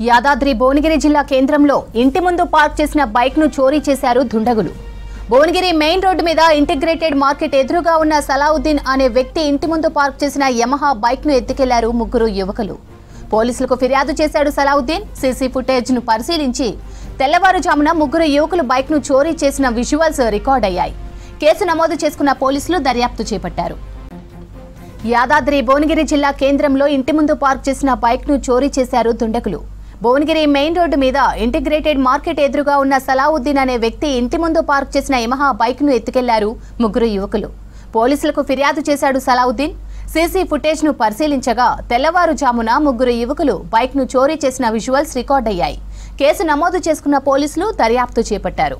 యాదాద్రి భువనగిరి జిల్లా కేంద్రంలో ఇంటి ముందు పార్క్ చేసిన బైక్ ను చోరీ చేశారు దుండగులు. భువనగిరి మెయిన్ రోడ్డు మీద ఇంటిగ్రేటెడ్ మార్కెట్ ఎదురుగా ఉన్న సలావుద్దీన్ అనే వ్యక్తి ఇంటి ముందు పార్క్ చేసిన యమహా బైక్ ను ఎత్తుకెళ్లారు ముగ్గురు యువకులు. పోలీసులకు ఫిర్యాదు చేశాడు సలావుద్దీన్. సీసీ ఫుటేజ్ ను పరిశీలించి తెల్లవారుజామున ముగ్గురు యువకులు బైక్ ను చోరీ చేసిన విజువల్స్ రికార్డ్ అయ్యాయి. కేసు నమోదు చేసుకున్న పోలీసులు దర్యాప్తు చేపట్టారు. యాదాద్రి భువనగిరి జిల్లా కేంద్రంలో ఇంటి ముందు పార్క్ చేసిన బైక్ ను చోరీ చేశారు దుండగులు. భువనగిరి మెయిన్ రోడ్డు మీద ఇంటిగ్రేటెడ్ మార్కెట్ ఎదురుగా ఉన్న సలావుద్దీన్ అనే వ్యక్తి ఇంటి ముందు పార్క్ చేసిన యమహా బైక్ ను ఎత్తుకెళ్లారు ముగ్గురు యువకులు. పోలీసులకు ఫిర్యాదు చేశాడు సలావుద్దీన్. సీసీ ఫుటేజ్ ను పరిశీలించగా తెల్లవారుజామున ముగ్గురు యువకులు బైక్ ను చోరీ చేసిన విజువల్స్ రికార్డ్ అయ్యాయి. కేసు నమోదు చేసుకున్న పోలీసులు దర్యాప్తు చేపట్టారు.